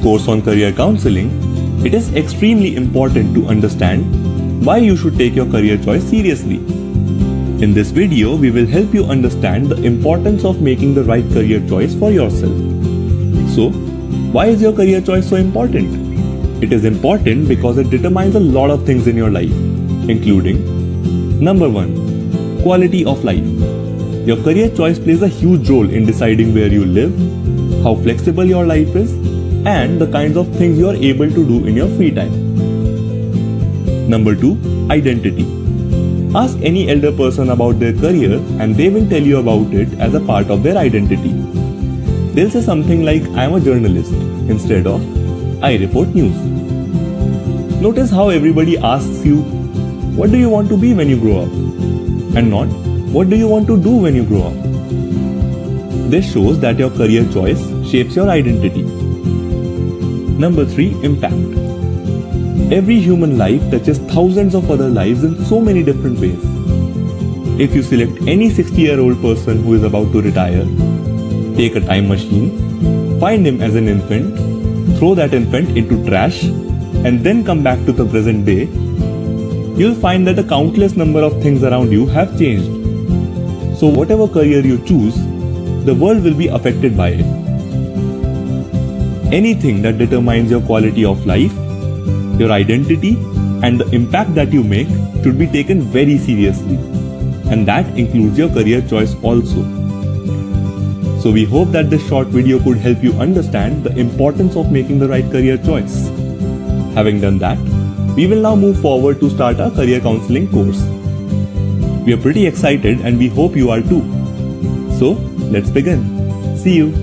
course on career counseling, it is extremely important to understand why you should take your career choice seriously. In this video, we will help you understand the importance of making the right career choice for yourself. So, why is your career choice so important? It is important because it determines a lot of things in your life, including number 1, quality of life. Your career choice plays a huge role in deciding where you live, how flexible your life is, and the kinds of things you are able to do in your free time. Number 2, identity. Ask any elder person about their career and they will tell you about it as a part of their identity. They'll say something like, I am a journalist, instead of, I report news. Notice how everybody asks you, what do you want to be when you grow up? And not, what do you want to do when you grow up? This shows that your career choice shapes your identity. Number 3, impact. Every human life touches thousands of other lives in so many different ways. If you select any 60-year-old person who is about to retire, take a time machine, find him as an infant, throw that infant into trash, and then come back to the present day, you'll find that a countless number of things around you have changed. So whatever career you choose, the world will be affected by it. Anything that determines your quality of life, your identity, and the impact that you make should be taken very seriously. And that includes your career choice also. So we hope that this short video could help you understand the importance of making the right career choice. Having done that, we will now move forward to start our career counseling course. We are pretty excited and we hope you are too. So, let's begin. See you.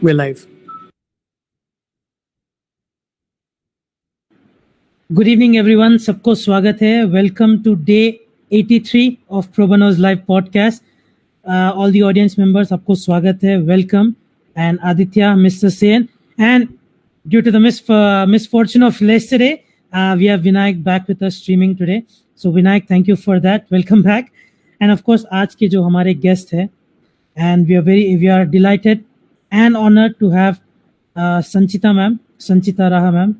We're live. Good evening, everyone. सबको स्वागत है. Welcome to day 83 of Pro Bono's live podcast. All the audience members, आपको स्वागत है. Welcome. And Aditya, Mr. Sen. And due to the misfortune of yesterday, we have Vinayak back with us streaming today. So Vinayak, thank you for that. Welcome back. And of course, आज के जो हमारे guest है, and we are delighted and honored to have Sanchita Raha ma'am.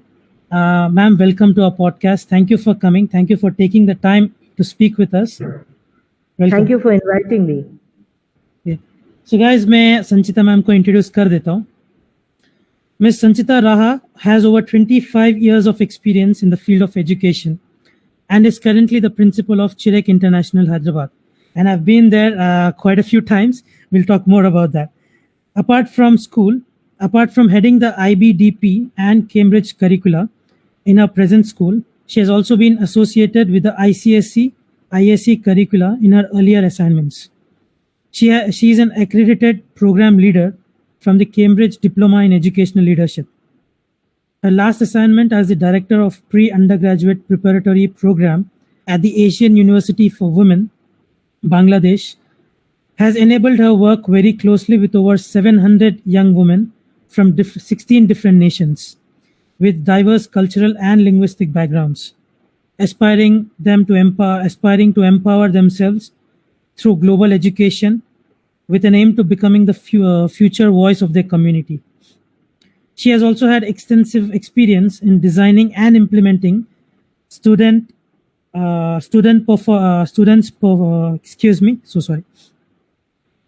Ma'am, welcome to our podcast. Thank you for coming. Thank you for taking the time to speak with us. Welcome. Thank you for inviting me. Yeah. So guys, मैं संचिता ma'am को introduce कर देता हूँ. Ms. Sanchita Raha has over 25 years of experience in the field of education and is currently the principal of Chirek International Hyderabad. And I've been there quite a few times. We'll talk more about that. Apart from heading the IBDP and Cambridge curricula in her present school, she has also been associated with the ICSE, ISE curricula in her earlier assignments. She is an accredited program leader from the Cambridge Diploma in Educational Leadership. Her last assignment as the director of pre-undergraduate preparatory program at the Asian University for Women, Bangladesh, has enabled her work very closely with over 700 young women from 16 different nations with diverse cultural and linguistic backgrounds, aspiring to empower themselves through global education with an aim to becoming the future voice of their community. She has also had extensive experience in designing and implementing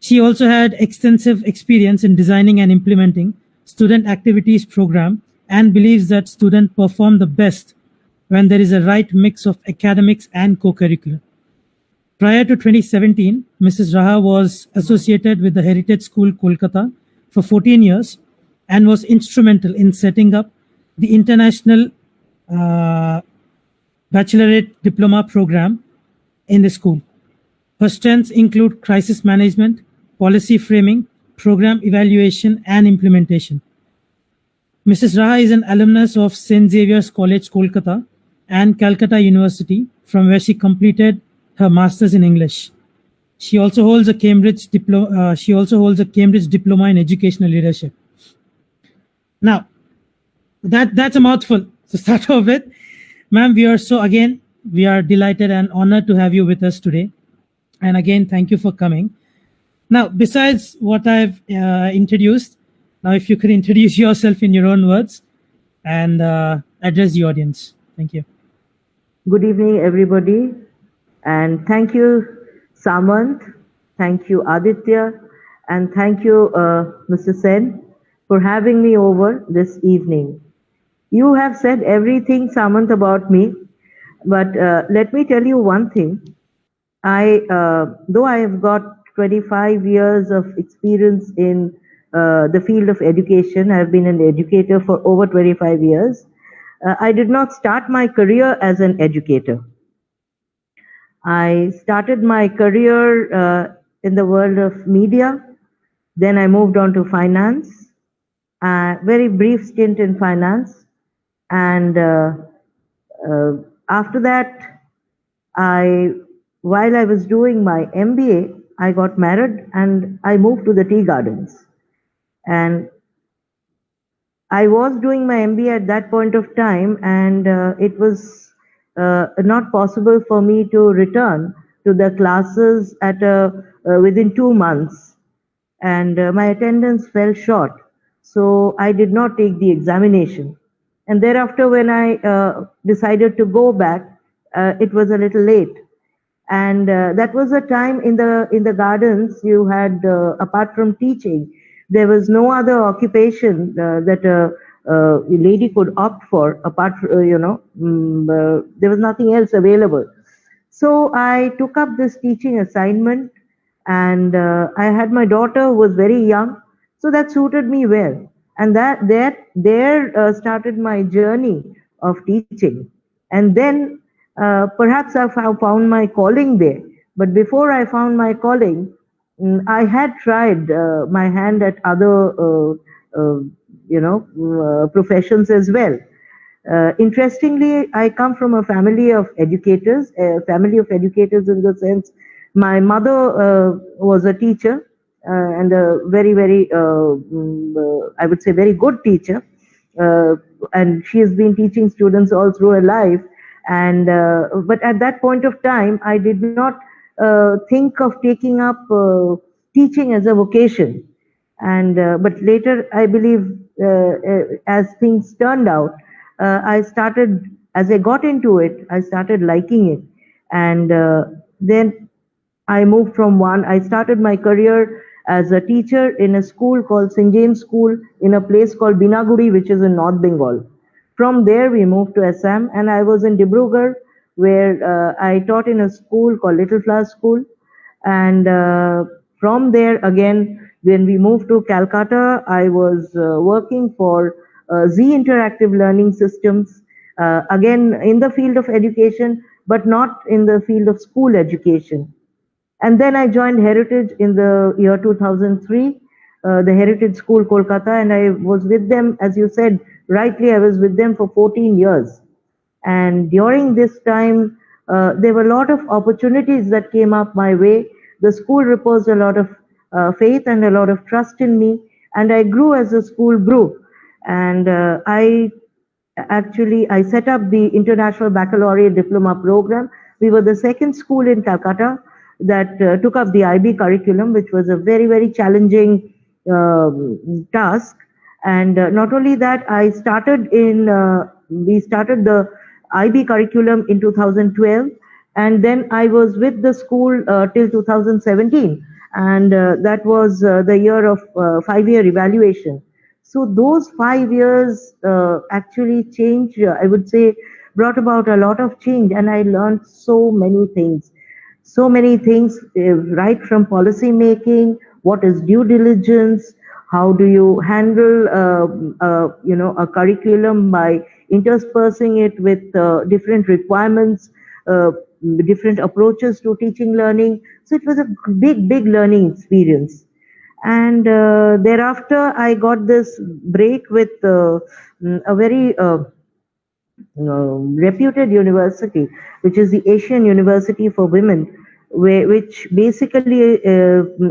She also had extensive experience in designing and implementing student activities program and believes that students perform the best when there is a right mix of academics and co-curricular. Prior to 2017, Mrs. Raha was associated with the Heritage School, Kolkata for 14 years and was instrumental in setting up the International Baccalaureate Diploma program in the school. Her strengths include crisis management, policy framing, program evaluation and implementation. Mrs. Raha is an alumnus of St. Xavier's College, Kolkata, and Calcutta University, from where she completed her master's in English. She also holds a Cambridge diploma in educational leadership. Now, that's a mouthful to start off with. Ma'am, we are delighted and honored to have you with us today. And again, thank you for coming. Now, besides what I've introduced, now if you could introduce yourself in your own words and address the audience. Thank you. Good evening, everybody. And thank you, Samant. Thank you, Aditya. And thank you, Mr. Sen, for having me over this evening. You have said everything, Samant, about me. But let me tell you one thing. Though I have got 25 years of experience in the field of education, I have been an educator for over 25 years. I did not start my career as an educator. I started my career in the world of media. Then I moved on to finance, very brief stint in finance. And after that, while I was doing my MBA, I got married and I moved to the Tea Gardens. And I was doing my MBA at that point of time, and it was not possible for me to return to the classes within 2 months. And my attendance fell short. So I did not take the examination. And thereafter, when I decided to go back, it was a little late. And that was a time in the gardens you had, apart from teaching, there was no other occupation that a lady could opt for, apart from, there was nothing else available. So I took up this teaching assignment, and I had my daughter who was very young, so that suited me well. And there started my journey of teaching. And then perhaps I found my calling there. But before I found my calling, I had tried my hand at other, professions as well. Interestingly, I come from a family of educators, in the sense my mother was a teacher and a very, very, I would say, very good teacher. And she has been teaching students all through her life. And but at that point of time, I did not think of taking up teaching as a vocation. And but later, I believe, as things turned out, as I got into it, I started liking it. And then I moved I started my career as a teacher in a school called St. James School in a place called Binaguri, which is in North Bengal. From there, we moved to Assam, and I was in Dibrugarh, where I taught in a school called Little Flower School. And from there, again, when we moved to Calcutta, I was working for Z Interactive Learning Systems, again in the field of education, but not in the field of school education. And then I joined Heritage in the year 2003, the Heritage School, Kolkata, and I was with them, as you said, rightly, I was with them for 14 years. And during this time, there were a lot of opportunities that came up my way. The school reposed a lot of faith and a lot of trust in me, and I grew as the school grew. And I set up the International Baccalaureate Diploma Program. We were the second school in Calcutta that took up the IB curriculum, which was a very, very challenging task. And not only that, we started the IB curriculum in 2012, and then I was with the school till 2017, and that was the year of 5-year evaluation. So those 5 years actually changed, I would say, brought about a lot of change, and I learned so many things, right from policy making, what is due diligence, how do you handle a curriculum by interspersing it with different requirements, different approaches to teaching learning. So it was a big learning experience. And thereafter I got this break with a very reputed university, which is the Asian University for Women, which basically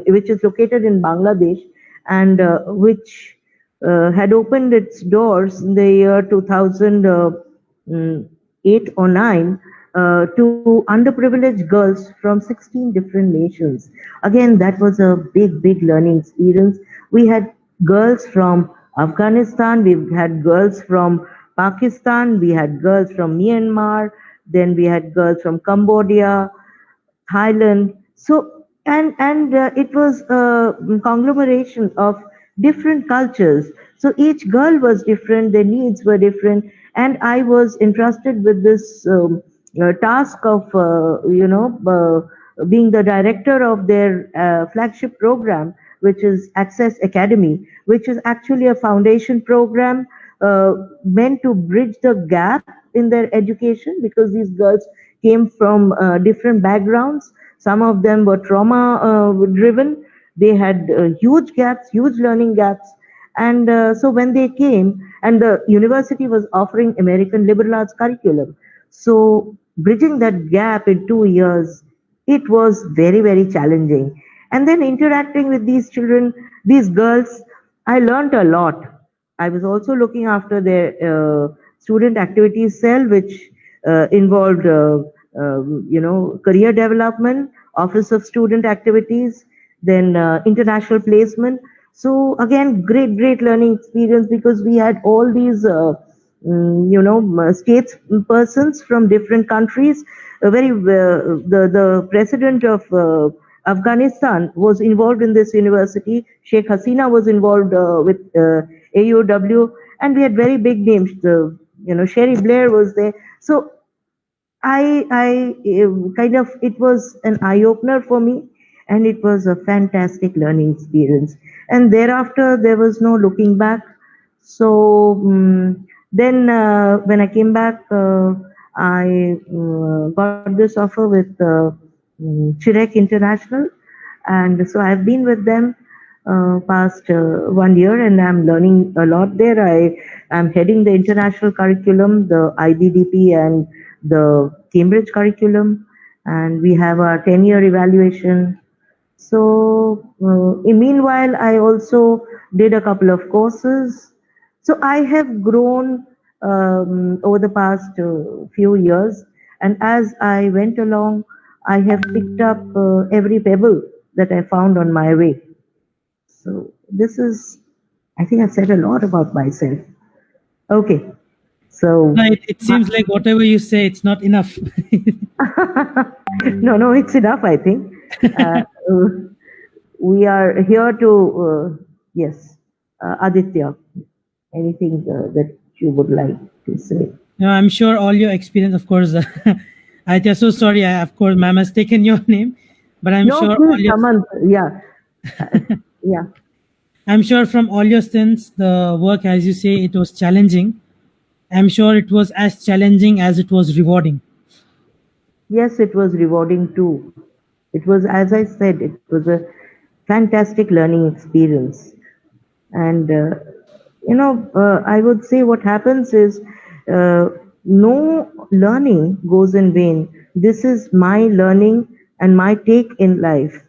which is located in Bangladesh, and which had opened its doors in the year 2008 or 9 to underprivileged girls from 16 different nations. Again, that was a big learning experience. We had girls from Afghanistan, we had girls from Pakistan, we had girls from Myanmar, then we had girls from Cambodia, Thailand. So, and it was a conglomeration of different cultures. So each girl was different, their needs were different, and I was entrusted with this task of, being the director of their flagship program, which is Access Academy, which is actually a foundation program meant to bridge the gap in their education, because these girls came from different backgrounds. Some of them were trauma driven. They had huge gaps, huge learning gaps. And so when they came, and the university was offering American liberal arts curriculum. So bridging that gap in 2 years, it was very challenging. And then interacting with these children, these girls, I learned a lot. I was also looking after their student activities cell, which involved, career development, Office of Student Activities, then international placement. So again, great learning experience, because we had all these, states persons from different countries. The president of Afghanistan was involved in this university. Sheikh Hasina was involved with AUW, and we had very big names. Sherry Blair was there. So I kind of, it was an eye opener for me, and it was a fantastic learning experience. And thereafter, there was no looking back. So then, when I came back, I got this offer with Chirek International, and so I've been with them past 1 year, and I'm learning a lot there. I'm heading the international curriculum, the IBDP and the Cambridge curriculum, and we have our 10-year evaluation. So meanwhile, I also did a couple of courses. So I have grown over the past few years, and as I went along, I have picked up every pebble that I found on my way. So this is, I think I've said a lot about myself. Okay, so It seems like whatever you say, it's not enough. no, it's enough, I think. We are here to, yes, Aditya, anything that you would like to say? No, I'm sure all your experience, of course. I'm so sorry. Of course, ma'am has taken your name, but I'm sure all please, your, Samant, yeah. Yeah. I'm sure from all your stints, the work, as you say, it was challenging. I'm sure it was as challenging as it was rewarding. Yes, it was rewarding too. It was, as I said, it was a fantastic learning experience. And, I would say what happens is no learning goes in vain. This is my learning and my take in life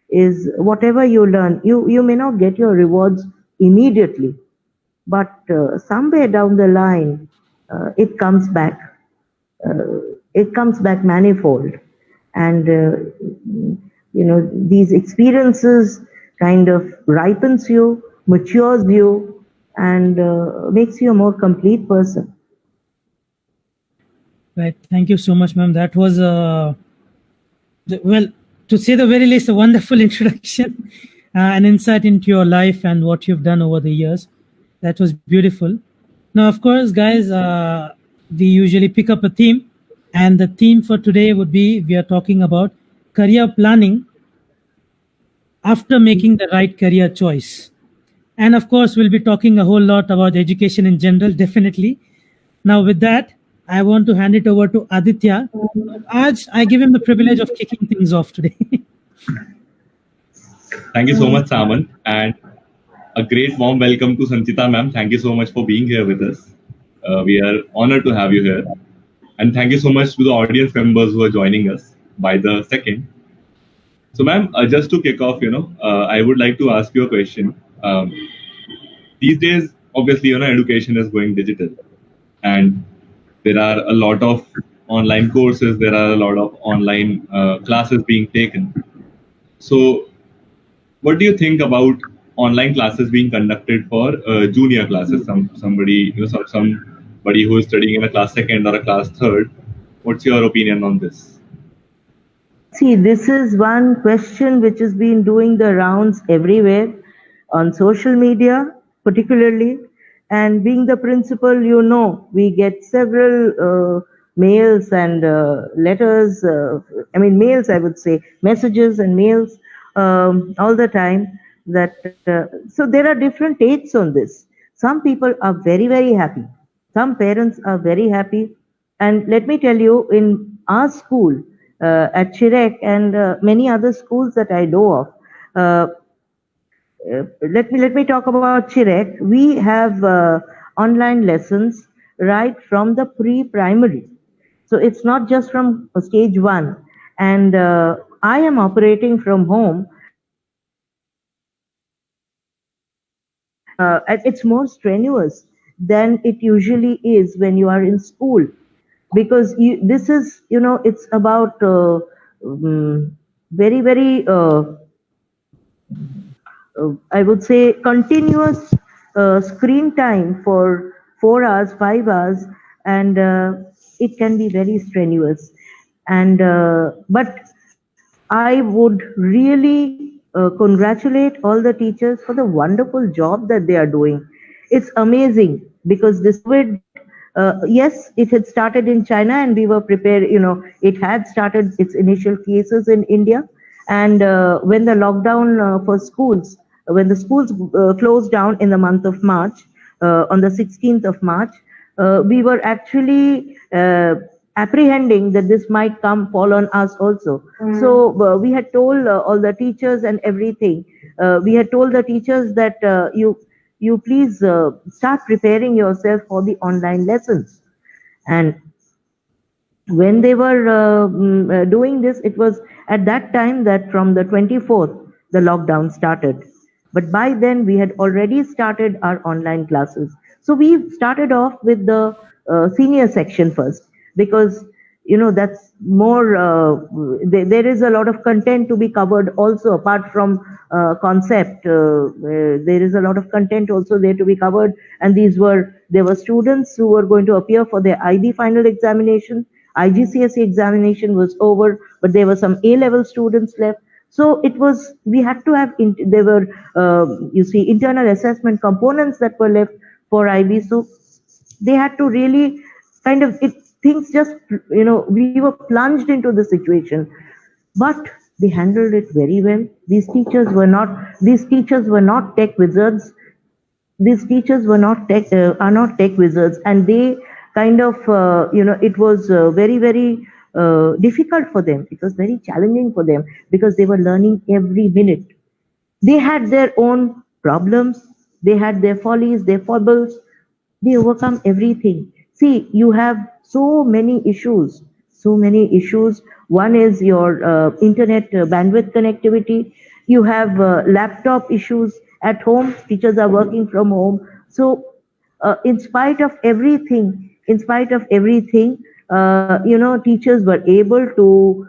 is whatever you learn, you may not get your rewards immediately, but somewhere down the line, it comes back. It comes back manifold. And, these experiences kind of ripens you, matures you, and makes you a more complete person. Right. Thank you so much, ma'am. That was well, to say the very least, a wonderful introduction, an insight into your life and what you've done over the years. That was beautiful. Now, of course, guys, we usually pick up a theme, and the theme for today would be we are talking about career planning after making the right career choice. And of course, we'll be talking a whole lot about education in general, definitely. Now, with that, I want to hand it over to Aditya. I give him the privilege of kicking things off today. Thank you so much, Saman, and a great warm welcome to Sanchita ma'am. Thank you so much for being here with us. We are honored to have you here. And thank you so much to the audience members who are joining us by the second. So, ma'am, just to kick off, I would like to ask you a question. These days, obviously, education is going digital, and there are a lot of online courses. There are a lot of online classes being taken. So, what do you think about online classes being conducted for junior classes? Somebody who is studying in a class second or a class third. What's your opinion on this? See, this is one question which has been doing the rounds everywhere on social media, particularly. And being the principal, we get several mails and letters, mails, I would say, messages and mails all the time. So there are different takes on this. Some people are very, very happy. Some parents are very happy. And let me tell you, in our school, at Chirek and many other schools that I know of. Let me talk about Chirek. We have online lessons right from the pre-primary, so it's not just from stage one. And I am operating from home. It's more strenuous than it usually is when you are in school, because this is, it's about very, very I would say continuous screen time for 4 hours, 5 hours, and it can be very strenuous. And but I would really congratulate all the teachers for the wonderful job that they are doing. It's amazing because this COVID, yes, it had started in China and we were prepared, it had started its initial cases in India. And when the lockdown for schools, when the schools closed down in the month of March, on the 16th of March, we were actually apprehending that this might fall on us also. So we had told all the teachers and everything. We had told the teachers that you please start preparing yourself for the online lessons. And when they were doing this, it was at that time that from the 24th, the lockdown started. But by then, we had already started our online classes. So we started off with the senior section first, because that's more, there is a lot of content to be covered also, apart from concept. There is a lot of content also there to be covered. And there were students who were going to appear for their IB final examination. IGCSE examination was over, but there were some A-level students left. So we had to have, there were, internal assessment components that were left for IB. So they had to really things just, we were plunged into the situation. But they handled it very well. These teachers were not tech wizards. These teachers are not tech wizards, and they it was very, very difficult for them. It was very challenging for them because they were learning every minute. They had their own problems. They had their follies, their foibles. They overcome everything. See, you have so many issues. One is your internet bandwidth connectivity. You have laptop issues at home. Teachers are working from home. So, in spite of everything, teachers were able to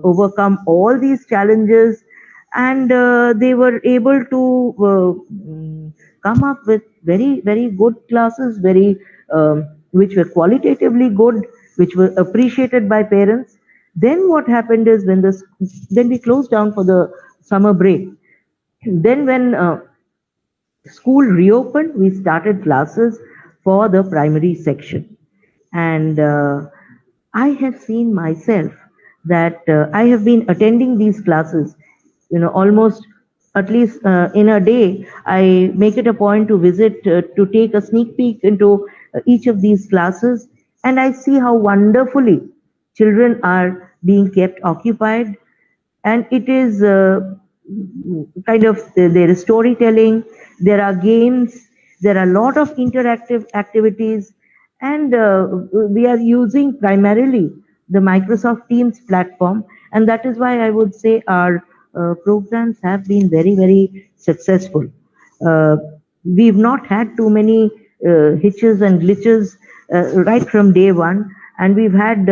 overcome all these challenges, and they were able to come up with very, very good classes, which were qualitatively good, which were appreciated by parents. Then what happened is then we closed down for the summer break. Then when school reopened, we started classes for the primary section. And I have seen myself that I have been attending these classes, almost at least in a day. I make it a point to visit, to take a sneak peek into each of these classes, and I see how wonderfully children are being kept occupied. And it is kind of, there is storytelling, there are games, there are a lot of interactive activities, and we are using primarily the Microsoft Teams platform, and that is why I would say our programs have been very, very successful. Uh, we've not had too many hitches and glitches right from day one, and we've had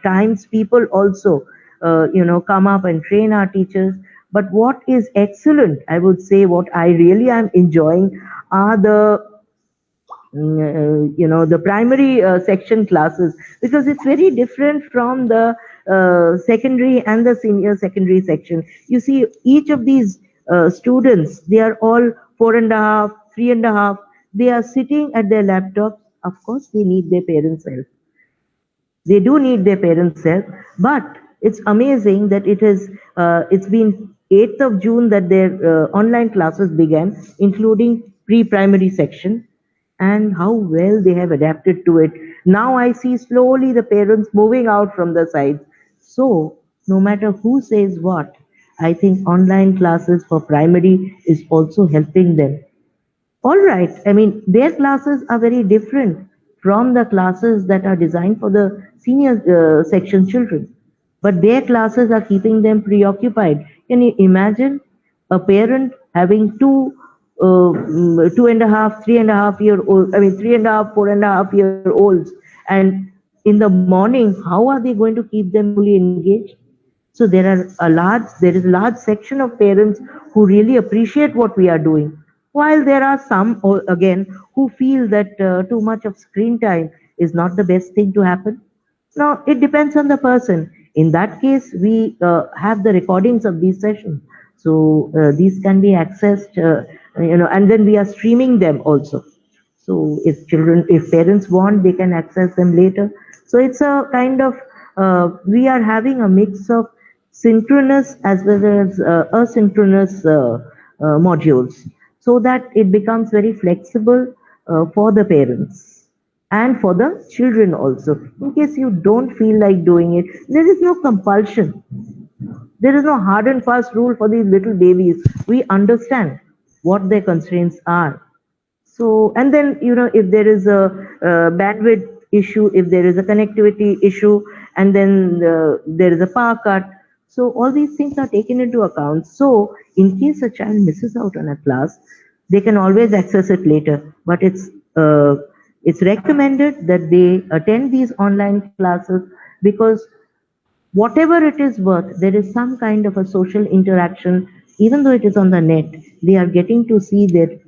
times people also come up and train our teachers. But what is excellent, I would say, what I really am enjoying are the primary section classes, because it's very different from the secondary and the senior secondary section. You see, each of these students, they are all 4.5, 3.5. They are sitting at their laptops. Of course, they need their parents' help. They do need their parents' help, but it's amazing that it's been 8th of June that their online classes began, including pre-primary section, and how well they have adapted to it. Now I see slowly the parents moving out from the sides. So no matter who says what, I think online classes for primary is also helping them. All right. I mean, their classes are very different from the classes that are designed for the senior section children. But their classes are keeping them preoccupied. Can you imagine a parent having 2.5, 3.5 year old, I mean, 3.5, 4.5 year olds, and in the morning, how are they going to keep them fully engaged? So there is a large section of parents who really appreciate what we are doing, while there are some again who feel that too much of screen time is not the best thing to happen. Now it depends on the person. In that case, we have the recordings of these sessions, so these can be accessed, and then we are streaming them also. So if parents want, they can access them later. So it's a kind of, we are having a mix of synchronous as well as asynchronous modules, so that it becomes very flexible for the parents and for the children also. In case you don't feel like doing it, there is no compulsion. There is no hard and fast rule for these little babies. We understand what their constraints are. So, and then, if there is a bandwidth issue, if there is a connectivity issue, and then there is a power cut, so all these things are taken into account. So, in case a child misses out on a class, they can always access it later. But it's recommended that they attend these online classes, because whatever it is worth, there is some kind of a social interaction, even though it is on the net. They are getting to see their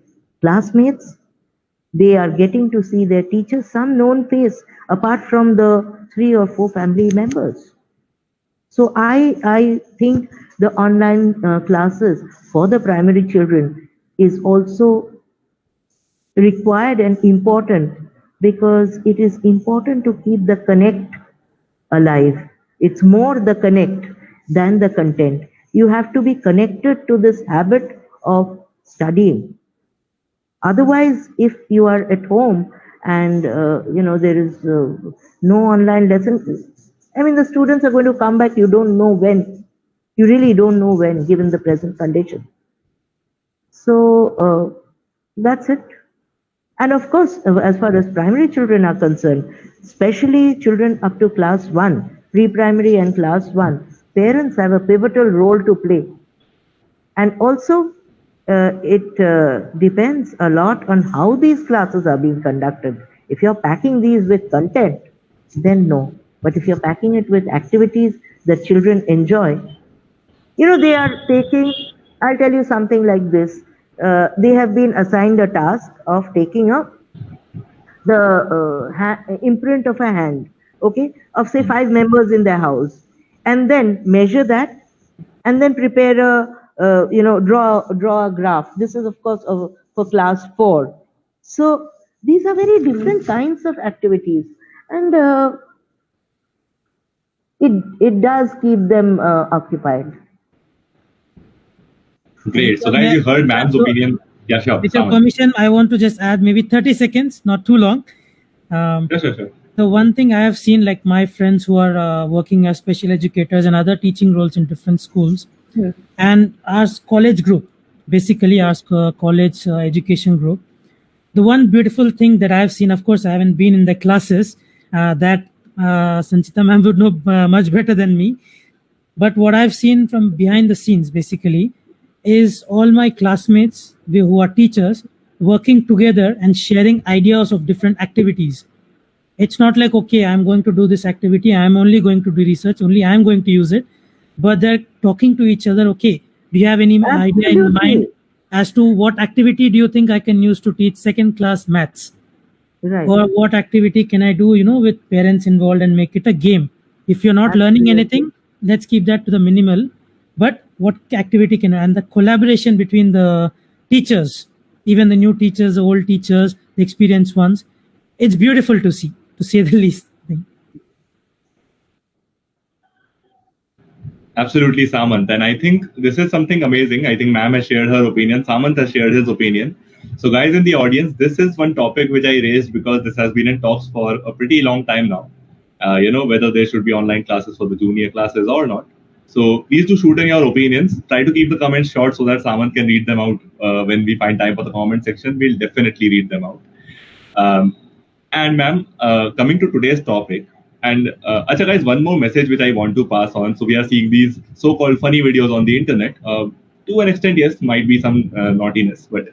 classmates, they are getting to see their teachers, some known face, apart from the 3 or 4 family members. So I think the online classes for the primary children is also required and important, because it is important to keep the connect alive. It's more the connect than the content. You have to be connected to this habit of studying. Otherwise, if you are at home and there is no online lesson, I mean, the students are going to come back. You don't know when. You really don't know when, given the present condition. So that's it. And of course, as far as primary children are concerned, especially children up to class 1, pre-primary and class 1, parents have a pivotal role to play. And also, it depends a lot on how these classes are being conducted. If you're packing these with content, then no. But if you're packing it with activities that children enjoy, they are taking, I'll tell you something like this. They have been assigned a task of taking up the imprint of a hand, okay, of say 5 members in their house, and then measure that, and then prepare draw a graph. This is of course for class 4. So these are very different kinds of activities, and it does keep them occupied. Great. So, guys, you heard ma'am's opinion. Yeah, sure. With your permission, I want to just add maybe 30 seconds, not too long. Sure. The one thing I have seen, like my friends who are working as special educators and other teaching roles in different schools, and our college group, basically our college education group. The one beautiful thing that I've seen, of course, I haven't been in the classes that Sanchita ma'am would know much better than me. But what I've seen from behind the scenes, basically, is all my classmates who are teachers working together and sharing ideas of different activities. It's not like, okay, I'm going to do this activity, I'm only going to do research, only I'm going to use it. But they're talking to each other, okay, do you have any idea in mind as to what activity do you think I can use to teach second class maths? Right. Or what activity can I do, with parents involved and make it a game? If you're not learning anything, let's keep that to the minimal. But what activity can and the collaboration between the teachers, even the new teachers, the old teachers, the experienced ones, it's beautiful to see, to say the least. Absolutely, Samant. And I think this is something amazing. I think ma'am has shared her opinion. Samant has shared his opinion. So, guys in the audience, this is one topic which I raised because this has been in talks for a pretty long time now. Whether there should be online classes for the junior classes or not. So, please do shoot in your opinions. Try to keep the comments short so that Samant can read them out when we find time for the comment section. We'll definitely read them out. And ma'am, coming to today's topic, and Acha guys, one more message which I want to pass on. So we are seeing these so-called funny videos on the internet. To an extent, yes, might be some naughtiness, but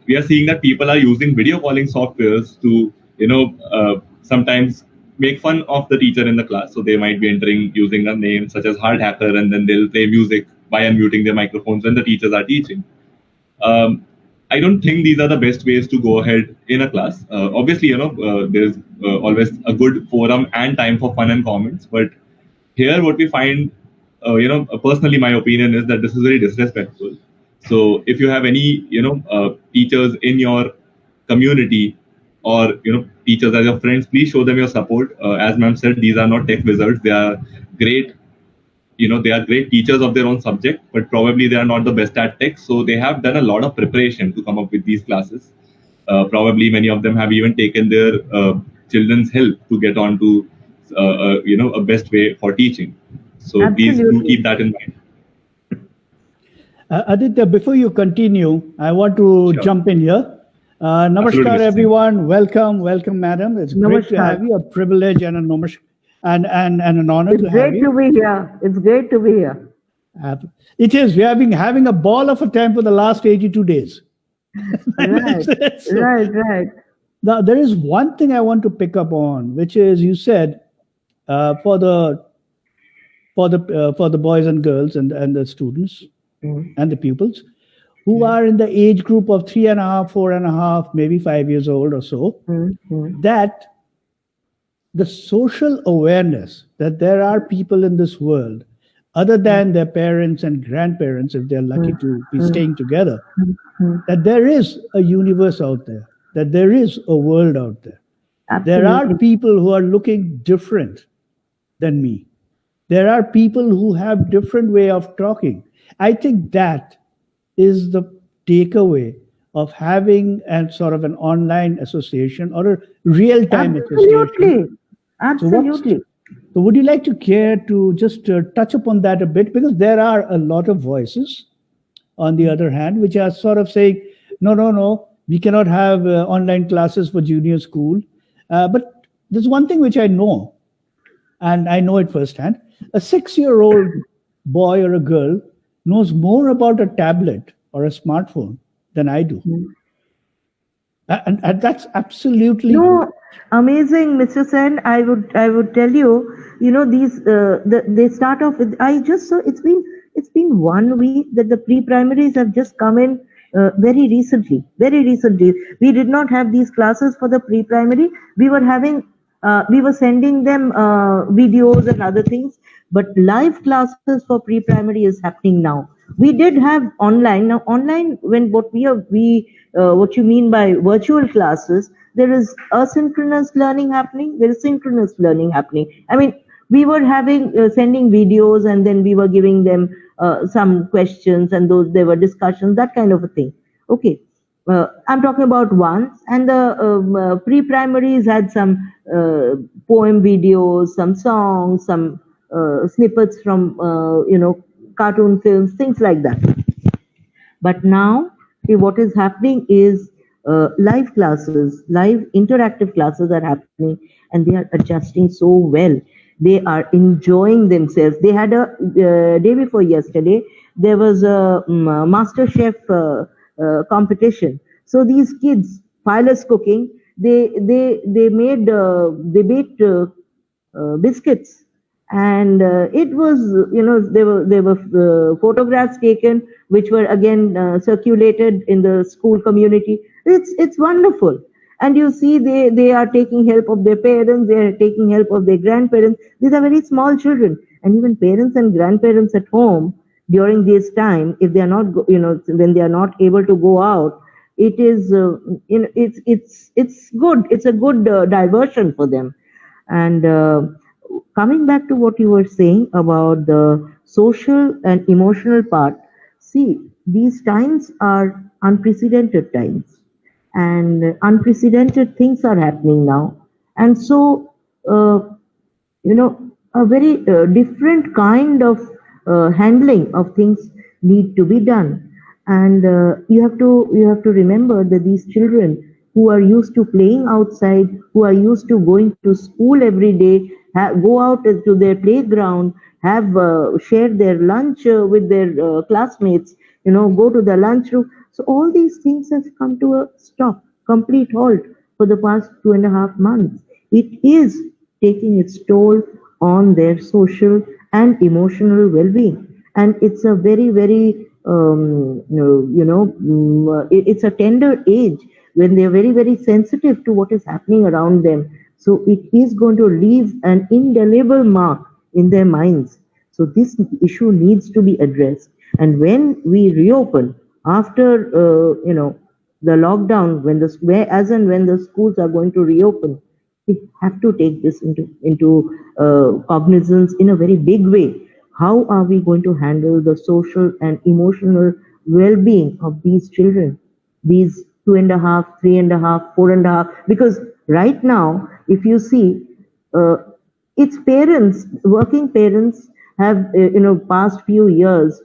we are seeing that people are using video calling softwares to, sometimes make fun of the teacher in the class. So they might be entering using a name such as Hard Hacker, and then they'll play music by unmuting their microphones when the teachers are teaching. I don't think these are the best ways to go ahead in a class. Obviously, there's always a good forum and time for fun and comments. But here, what we find, personally, my opinion is that this is very disrespectful. So, if you have any, teachers in your community or teachers as your friends, please show them your support. As ma'am said, these are not tech wizards; they are great. They are great teachers of their own subject, but probably they are not the best at tech. So they have done a lot of preparation to come up with these classes. Probably many of them have even taken their children's help to get on to, a best way for teaching. So please do keep that in mind. Aditya, before you continue, I want to jump in here. Namaskar, everyone. Welcome, madam. It's great to have you. A privilege and a namaskar. And an honor to have you. It's great to be here. It's great to be here. It is. We have been having a ball of a time for the last 82 days. Right, right. Now, there is one thing I want to pick up on, which is you said for the boys and girls and the students and the pupils who are in the age group of 3.5, 4.5, maybe 5 years old or so, that the social awareness that there are people in this world other than their parents and grandparents, if they're lucky to be staying together, that there is a universe out there, that there is a world out there. Absolutely. There are people who are looking different than me. There are people who have different way of talking. I think that is the takeaway of having a sort of an online association or a real-time association. Absolutely. So would you like to care to just touch upon that a bit? Because there are a lot of voices, on the other hand, which are sort of saying, no, we cannot have online classes for junior school. But there's one thing which I know, and I know it firsthand. A 6-year-old boy or a girl knows more about a tablet or a smartphone than I do. And that's absolutely amazing, Mr. Sen. I would tell you, these they start off with. I just saw it's been 1 week that the pre-primaries have just come in very recently. Very recently, we did not have these classes for the pre-primary. We were sending them videos and other things, but live classes for pre-primary is happening now. We did have online. Now online, what you mean by virtual classes, there is asynchronous learning happening, there is synchronous learning happening. I mean, we were sending videos, and then we were giving them some questions, and there were discussions, that kind of a thing. Okay. I'm talking about once, and the pre-primaries had some poem videos, some songs, some snippets from cartoon films, things like that. But now, see, what is happening is live classes, live interactive classes are happening, and they are adjusting so well. They are enjoying themselves. They had a day before yesterday, there was a Master Chef competition. So these kids, fireless cooking, they made they baked biscuits, and it was, there were photographs taken which were again circulated in the school community. It's wonderful. And you see, they are taking help of their parents, they are taking help of their grandparents. These are very small children, and even parents and grandparents at home during this time, if they are not when they are not able to go out, it is it's good, it's a good diversion for them. And coming back to what you were saying about the social and emotional part, see, these times are unprecedented times, and unprecedented things are happening now. And so, a very different kind of handling of things need to be done. And you have to remember that these children who are used to playing outside, who are used to going to school every day, go out to their playground, have shared their lunch with their classmates, go to the lunchroom. So all these things have come to a stop, complete halt for the past 2.5 months. It is taking its toll on their social and emotional well-being, and it's a very, very it's a tender age when they are very, very sensitive to what is happening around them. So it is going to leave an indelible mark in their minds. So this issue needs to be addressed. And when we reopen after, the lockdown, as and when the schools are going to reopen, we have to take this into cognizance in a very big way. How are we going to handle the social and emotional well-being of these children, these 2.5, 3.5, 4.5? Because right now, if you see, its parents, working parents, have past few years,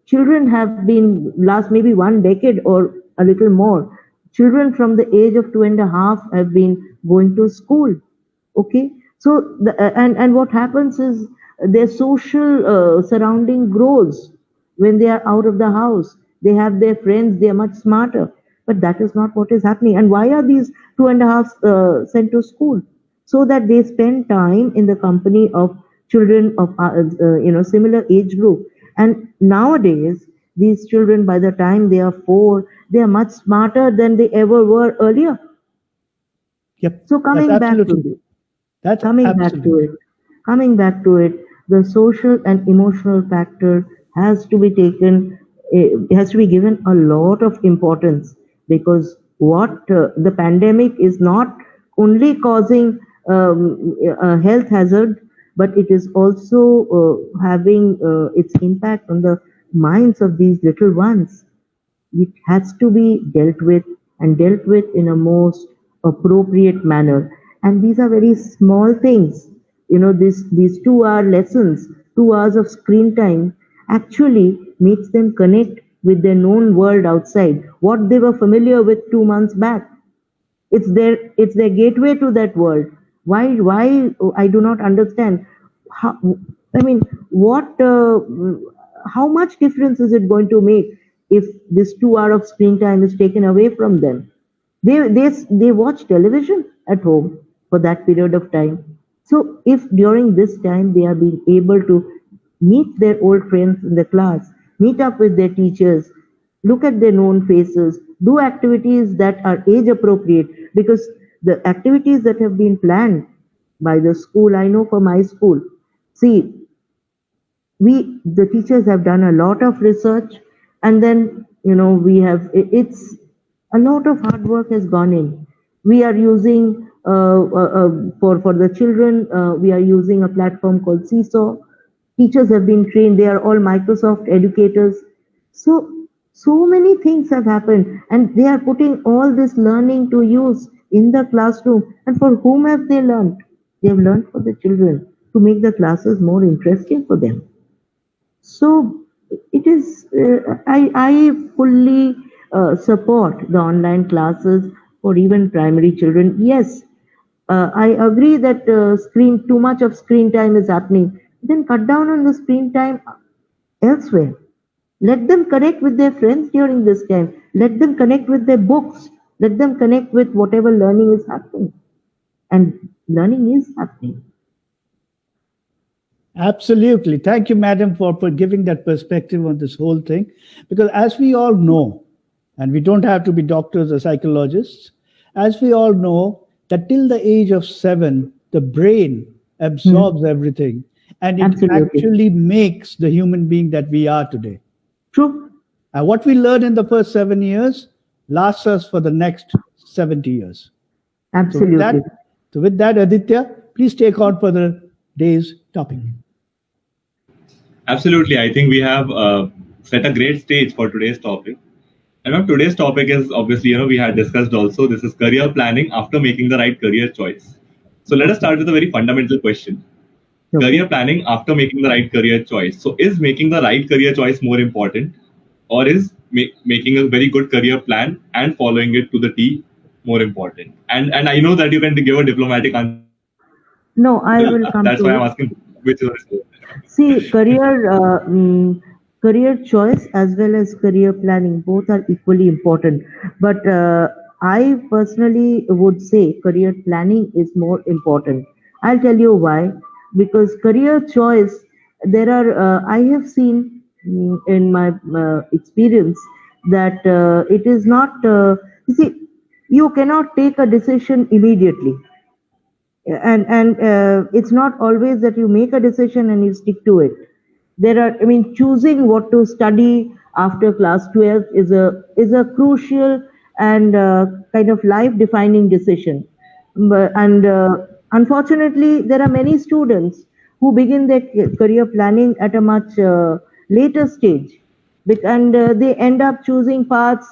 children have been, last maybe 1 decade or a little more, children from the age of 2.5 have been going to school. Okay, so and what happens is their social surrounding grows when they are out of the house. They have their friends, they are much smarter. But that is not what is happening. And why are these 2.5 sent to school? So that they spend time in the company of children of similar age group. And nowadays, these children, by the time they are 4, they are much smarter than they ever were earlier. Yep. So coming back to it, the social and emotional factor has to be taken, has to be given a lot of importance, because what the pandemic is not only causing a health hazard, but it is also having its impact on the minds of these little ones. It has to be dealt with, and dealt with in a most appropriate manner. And these are very small things. These 2-hour lessons, 2 hours of screen time actually makes them connect with their known world outside, what they were familiar with 2 months back. It's their gateway to that world. Why I do not understand. How, I mean, how much difference is it going to make if this 2 hour of screen time is taken away from them? They watch television at home for that period of time. So if during this time they are being able to meet their old friends in the class, meet up with their teachers, look at their known faces, do activities that are age appropriate, because the activities that have been planned by the school, I know for my school, see, the teachers have done a lot of research, and then it's a lot of hard work has gone in. We are using for the children, we are using a platform called Seesaw. Teachers have been trained, they are all Microsoft educators. So many things have happened, and they are putting all this learning to use in the classroom. And for whom have they learned? They have learned for the children, to make the classes more interesting for them. So it is. I fully support the online classes for even primary children. Yes, I agree that screen too much of screen time is happening. Then cut down on the screen time elsewhere. Let them connect with their friends during this time. Let them connect with their books. Let them connect with whatever learning is happening. And learning is happening. Absolutely. Thank you, madam, for giving that perspective on this whole thing. Because as we all know, and we don't have to be doctors or psychologists, as we all know, that till the age of 7, the brain absorbs everything and it Absolutely. actually makes the human being that we are today. True. And what we learn in the first 7 years lasts us for the next 70 years. Absolutely. So with that, Aditya, please take on for the day's topic. Absolutely. I think we have set a great stage for today's topic. And ma'am, today's topic is obviously, we had discussed also, this is career planning after making the right career choice. So let us start with a very fundamental question. Okay. Career planning after making the right career choice. So is making the right career choice more important, or is making a very good career plan and following it to the T more important? And I know that you can give a diplomatic answer. No, I will come That's to why I'm it. asking which is. See, career choice as well as career planning, both are equally important. But I personally would say career planning is more important. I'll tell you why. Because career choice, I have seen in my experience that it is not, you see, you cannot take a decision immediately, and it's not always that you make a decision and you stick to it. Choosing what to study after class 12 is a crucial and kind of life defining decision. And unfortunately there are many students who begin their career planning at a much later stage, and they end up choosing paths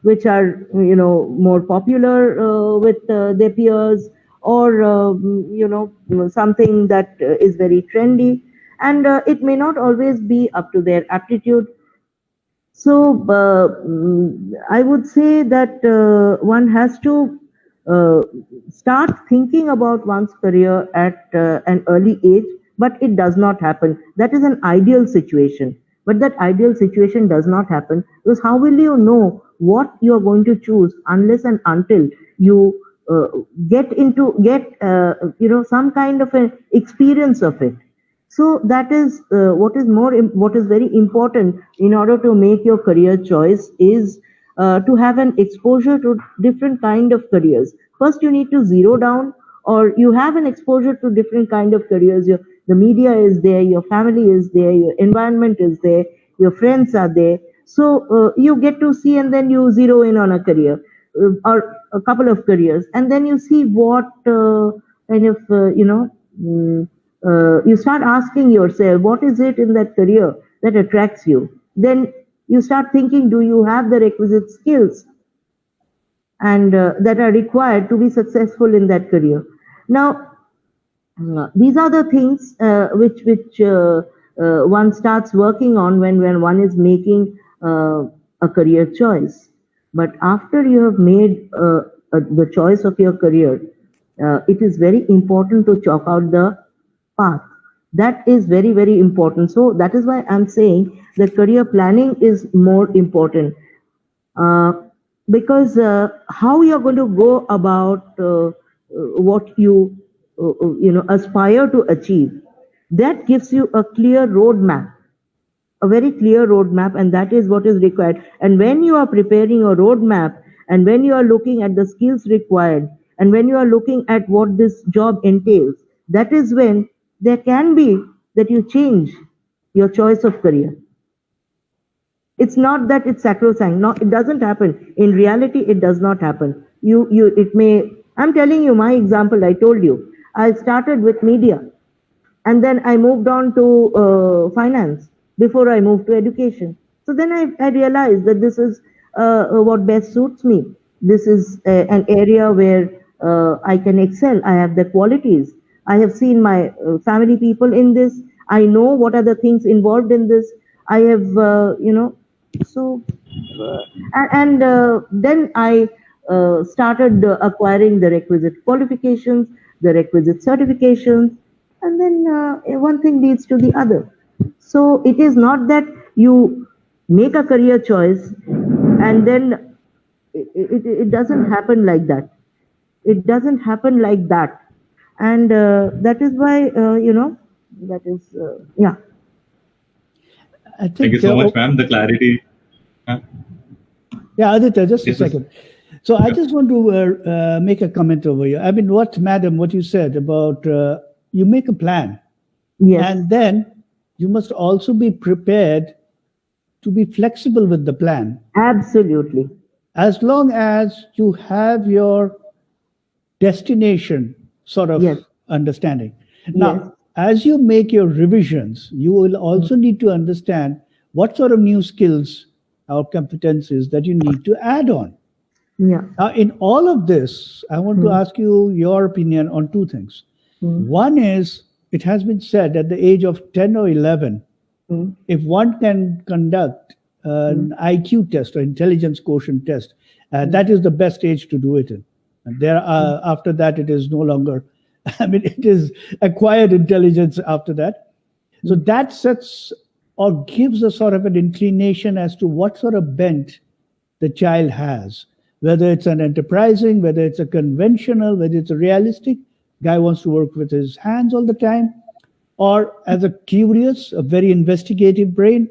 which are more popular with their peers, or something that is very trendy, and it may not always be up to their aptitude. So I would say that one has to uh, start thinking about one's career at an early age, but it does not happen. That is an ideal situation. But that ideal situation does not happen, because how will you know what you are going to choose unless and until you get some kind of an experience of it? So that is what is very important in order to make your career choice is to have an exposure to different kind of careers. First, you need to zero down, or you have an exposure to different kind of careers. The media is there, your family is there, your environment is there, your friends are there. So you get to see, and then you zero in on a career or a couple of careers, and then you see what kind of mm, you start asking yourself, what is it in that career that attracts you? Then you start thinking, do you have the requisite skills and that are required to be successful in that career? Now, these are the things which one starts working on when one is making a career choice. But after you have made the choice of your career, it is very important to chalk out the path. That is very, very important. So that is why I'm saying that career planning is more important. Uh, because how you're going to go about what you aspire to achieve, that gives you a clear roadmap, a very clear roadmap, and that is what is required. And when you are preparing a roadmap, and when you are looking at the skills required, and when you are looking at what this job entails, that is when there can be that you change your choice of career. It's not that it's sacrosanct. No, it doesn't happen. In reality, it does not happen. It may. I'm telling you my example. I told you. I started with media, and then I moved on to finance before I moved to education. So then I realized that this is what best suits me. This is an area where I can excel. I have the qualities. I have seen my family people in this. I know what are the things involved in this. I have, so, then I started acquiring the requisite qualifications, the requisite certifications, and then one thing leads to the other. So it is not that you make a career choice and then it doesn't happen like that. It doesn't happen like that. And that is why, that is, yeah. I think Thank you so much, ma'am. The clarity. Yeah, Aditya, just a Yes, yes. second. So I just want to make a comment over here. I mean, what you said about you make a plan, Yes. and then you must also be prepared to be flexible with the plan. Absolutely. As long as you have your destination sort of Yes. understanding. Yes. Now, as you make your revisions, you will also need to understand what sort of new skills or competencies that you need to add on. Yeah. Now, in all of this, I want to ask you your opinion on two things. One is, it has been said at the age of 10 or 11, if one can conduct an IQ test or intelligence quotient test, that is the best age to do it in. And there, after that, it is no longer, I mean, it is acquired intelligence after that. So that sets or gives a sort of an inclination as to what sort of bent the child has, whether it's an enterprising, whether it's a conventional, whether it's a realistic, guy wants to work with his hands all the time, or as a curious, a very investigative brain,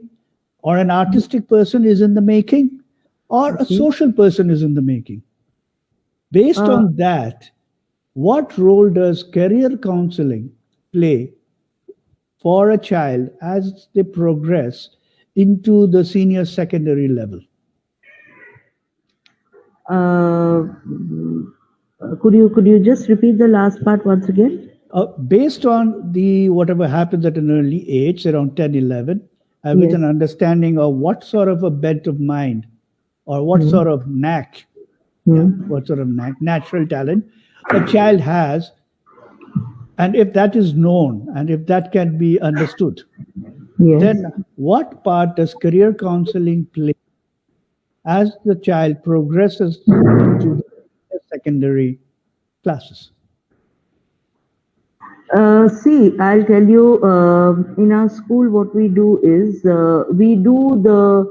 or an artistic person is in the making, or a social person is in the making. Based on that, what role does career counseling play for a child as they progress into the senior secondary level? Could you just repeat the last part once again? Based on the whatever happens at an early age, around 10, 11, with Yes. an understanding of what sort of a bent of mind or what sort of knack, what sort of knack, natural talent a child has, and if that is known and if that can be understood, Yes. then what part does career counseling play as the child progresses into the secondary classes? See, I'll tell you, in our school, what we do is we do the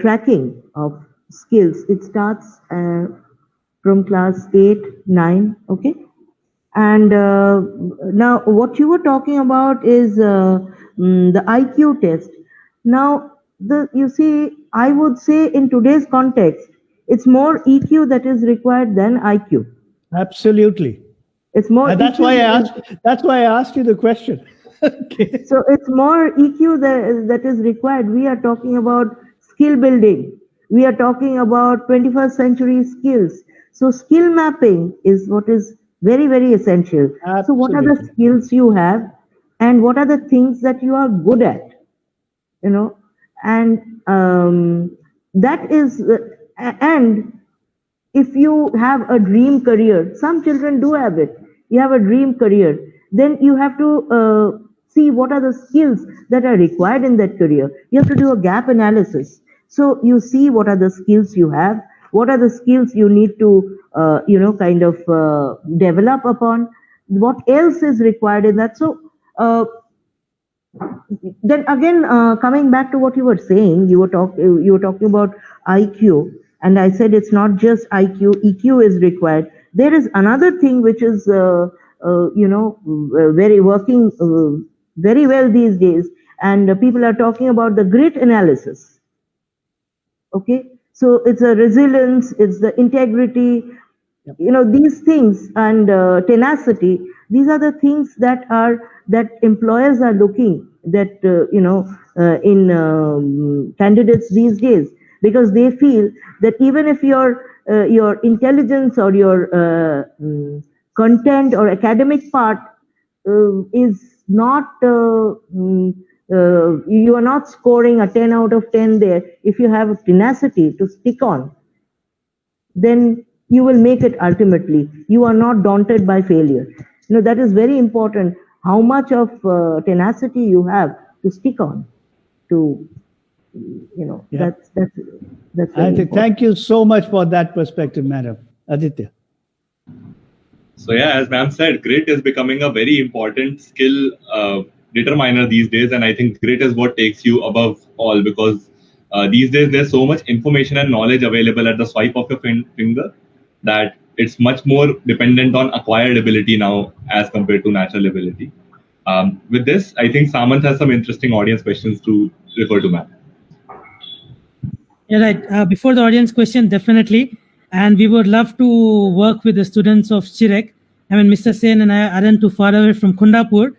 tracking of skills. It starts from class 8, 9, okay? And now what you were talking about is the IQ test. Now, you see, I would say in today's context, it's more EQ that is required than IQ. Absolutely. It's more. And that's EQ why I asked. That's why I asked you the question. Okay. So it's more EQ that is required. We are talking about skill building. We are talking about 21st century skills. So skill mapping is what is very, very essential. So what are the Absolutely. skills you have and what are the things that you are good at? And that is, and if you have a dream career, some children do have it. You have a dream career, then you have to see what are the skills that are required in that career. You have to do a gap analysis. So you see what are the skills you have, what are the skills you need to, kind of develop upon, what else is required in that. So then again, coming back to what you were saying, you were talking about IQ, and I said it's not just IQ, EQ is required. There is another thing which is, very working very well these days, and people are talking about the grit analysis. Okay, so it's a resilience, it's the integrity, these things, and tenacity. These are the things that employers are looking that in candidates these days, because they feel that even if your intelligence or your content or academic part is not you are not scoring a 10 out of 10 there, if you have tenacity to stick on, then you will make it ultimately. You are not daunted by failure. that is very important. How much of tenacity you have to stick on to, Yeah. that's very important. Thank you so much for that perspective, madam. Aditya. So yeah, as ma'am said, grit is becoming a very important skill determiner these days, and I think grit is what takes you above all, because these days there's so much information and knowledge available at the swipe of your finger that it's much more dependent on acquired ability now as compared to natural ability. With this, I think Samant has some interesting audience questions to refer to, ma'am. Yeah, right. Before the audience question, definitely. And we would love to work with the students of Chirek. I mean, Mr. Sen and I aren't too far away from Kundapur.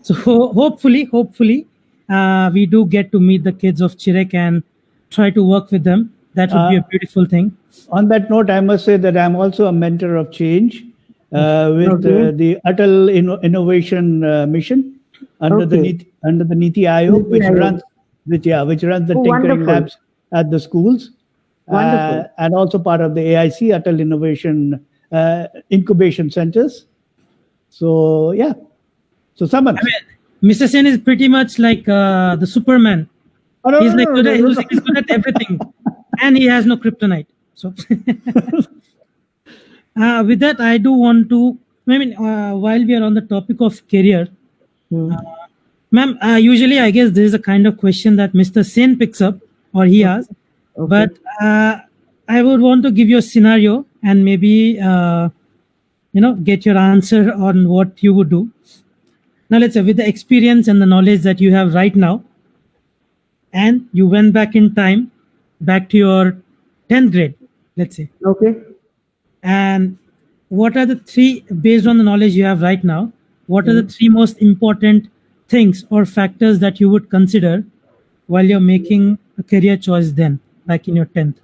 So hopefully, we do get to meet the kids of Chirek and try to work with them. That would be a beautiful thing. On that note, I must say that I'm also a mentor of change with the Atal Innovation Mission under the Niti Aayog, which runs the tinkering wonderful. labs at the schools, and also part of the AIC Atal Innovation Incubation Centers. So yeah, so Samant. I mean, Mr. Sen is pretty much like the Superman. He's good at everything, and he has no kryptonite. So, with that, I do want to. I mean, while we are on the topic of career, ma'am, usually I guess there is a kind of question that Mr. Sen picks up or he asks, but I would want to give you a scenario and maybe get your answer on what you would do. Now, let's say with the experience and the knowledge that you have right now, and you went back in time, back to your 10th grade, let's say. Okay. And what are the three, based on the knowledge you have right now, what are the three most important things or factors that you would consider while you're making a career choice then, back in your 10th?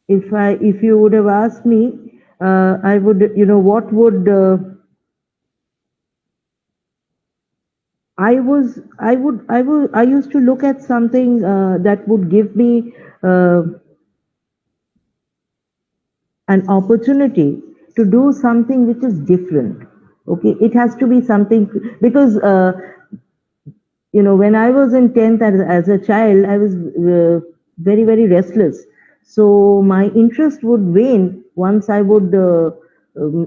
If you would have asked me, I would, what would I used to look at something that would give me an opportunity to do something which is different. Okay, it has to be something, because when I was in 10th as a child, I was very, very restless. So my interest would wane once I would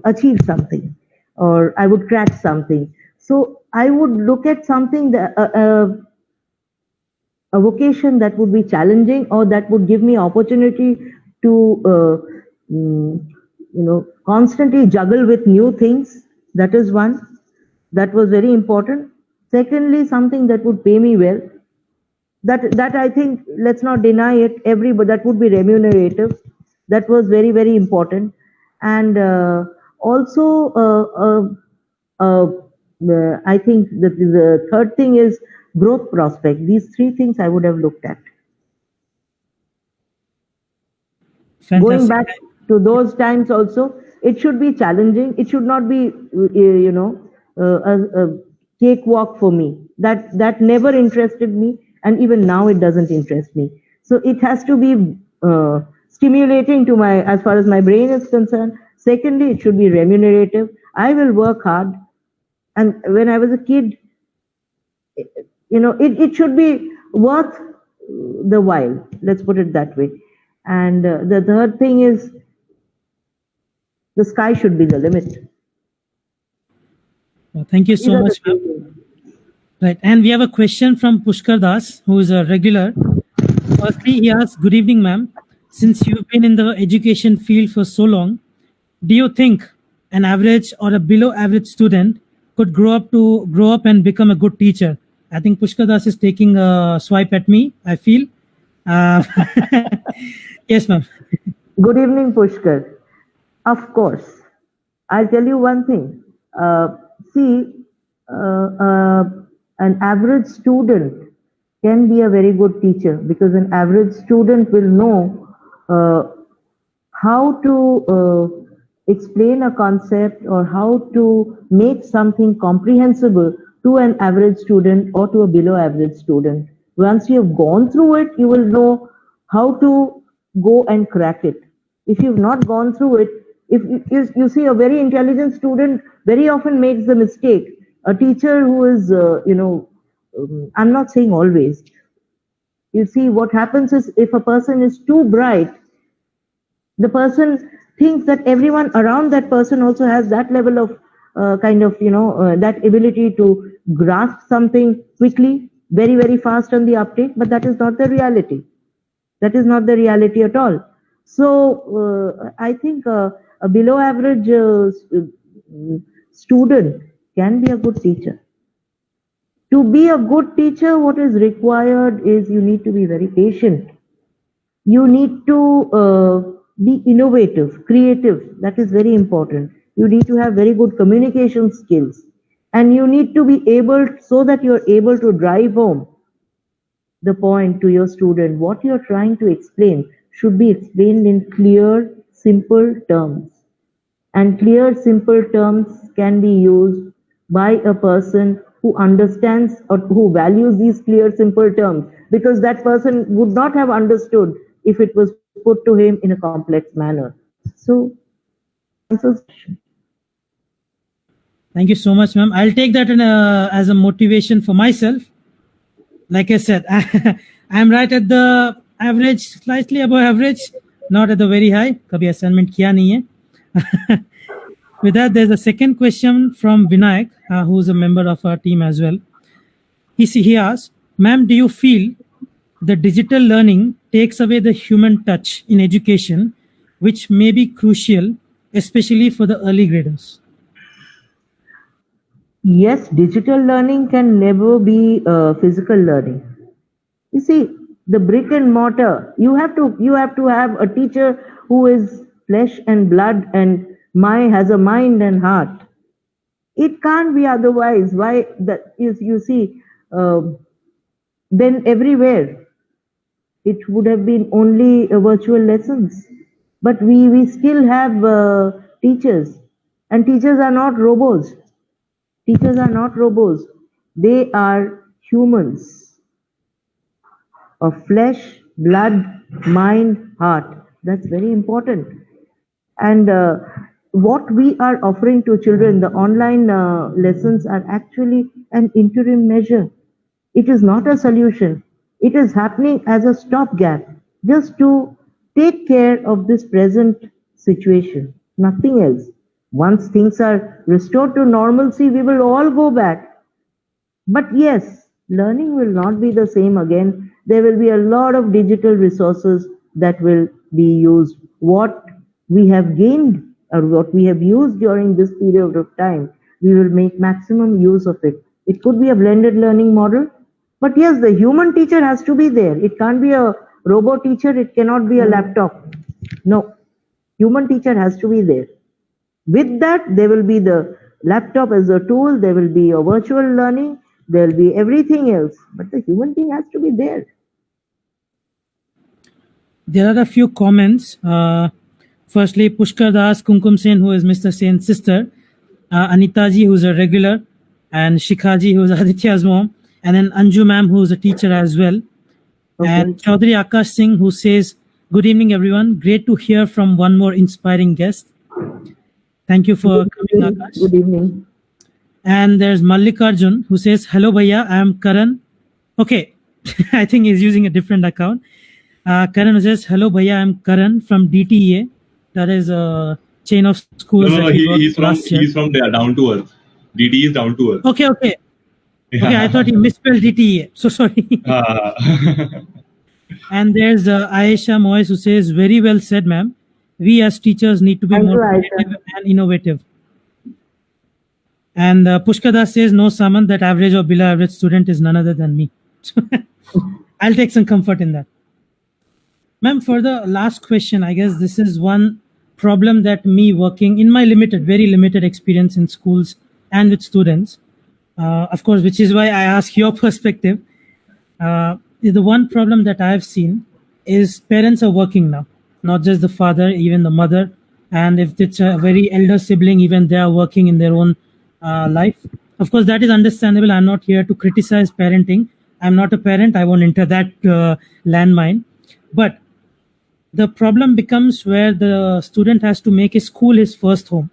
achieve something or I would crack something. So I would look at something that a vocation that would be challenging or that would give me opportunity to constantly juggle with new things. That is one. That was very important. Secondly, something that would pay me well. That I think, let's not deny it, but that would be remunerative. That was very, very important. And also, I think that the third thing is growth prospect. These three things I would have looked at. Fantastic. Going back to those times also, it should be challenging. It should not be, a cakewalk for me. That never interested me, and even now it doesn't interest me. So it has to be stimulating to as far as my brain is concerned. Secondly, it should be remunerative. I will work hard. And when I was a kid, it should be worth the while. Let's put it that way. And the third thing is, the sky should be the limit. Well, thank you so much, ma'am. Right, and we have a question from Pushkar Das, who is a regular. Firstly, he asks, "Good evening, ma'am. Since you've been in the education field for so long, do you think an average or a below average student could grow up and become a good teacher?" I think Pushkar Das is taking a swipe at me, I feel. Yes, ma'am. Good evening, Pushkar. Of course. I'll tell you one thing. An average student can be a very good teacher, because an average student will know how to explain a concept or how to make something comprehensible to an average student or to a below average student. Once you have gone through it, you will know how to go and crack it. If you've not gone through it, If you see a very intelligent student very often makes the mistake. A teacher who is, I'm not saying always. You see, what happens is if a person is too bright, the person thinks that everyone around that person also has that level of that ability to grasp something quickly, very, very fast on the uptake, but that is not the reality. That is not the reality at all. So I think a below average student can be a good teacher. To be a good teacher, what is required is you need to be very patient. You need to be innovative, creative. That is very important. You need to have very good communication skills. And you need to be able, so that you're able to drive home the point to your student. What you're trying to explain should be explained in clear, simple terms. And clear, simple terms can be used by a person who understands or who values these clear, simple terms, because that person would not have understood if it was put to him in a complex manner. So, Thank you so much, ma'am. I'll take that as a motivation for myself. Like I said, I'm right at the average, slightly above average, not at the very high. Kabhi assignment kiya nahi hai. With that, there's a second question from Vinayak, who's a member of our team as well. He asks, ma'am, do you feel the digital learning takes away the human touch in education, which may be crucial, especially for the early graders? Yes, digital learning can never be physical learning. You see, the brick and mortar, you have to have a teacher who is flesh and blood and has a mind and heart. It can't be otherwise. Why that is, you see, then everywhere it would have been only virtual lessons. But we still have teachers, and teachers are not robots. Teachers are not robots. They are humans of flesh, blood, mind, heart. That's very important. And what we are offering to children, the online lessons are actually an interim measure. It is not a solution. It is happening as a stopgap, just to take care of this present situation, nothing else. Once things are restored to normalcy, we will all go back. But yes, learning will not be the same again. There will be a lot of digital resources that will be used. What we have gained or what we have used during this period of time, we will make maximum use of it. It could be a blended learning model. But yes, the human teacher has to be there. It can't be a robot teacher. It cannot be a laptop. No, human teacher has to be there. With that, there will be the laptop as a tool. There will be a virtual learning. There will be everything else. But the human thing has to be there. There are a few comments. Firstly, Pushkar Das, Kumkum Sen, who is Mr. Sen's sister, Anitaji, who's a regular, and Shikhaji, who's Aditya's mom, and then Anju ma'am, who's a teacher as well. Okay. And Chaudhary Akash Singh, who says, good evening, everyone. Great to hear from one more inspiring guest. Thank you for coming, Akash. Good evening. And there's Mallikarjun, who says, hello, Bhaiya, I am Karan. Okay, I think he's using a different account. Karan says, hello, Bhaiya, I am Karan from DTEA. That is a chain of schools. No, he's from there, down to earth. DTE is down to earth. Okay. Yeah. Okay, I thought he misspelled DTEA. So sorry. And there's Aisha Moyes, who says, very well said, ma'am. We as teachers need to be more creative and innovative. And Pushkada says, no, Saman, that average or below average student is none other than me. I'll take some comfort in that. Ma'am, for the last question, I guess this is one problem that me working in my very limited experience in schools and with students, of course, which is why I ask your perspective. The one problem that I've seen is parents are working now, not just the father, even the mother. And if it's a very elder sibling, even they are working in their own life. Of course, that is understandable. I'm not here to criticize parenting. I'm not a parent. I won't enter that landmine. But the problem becomes where the student has to make his school his first home,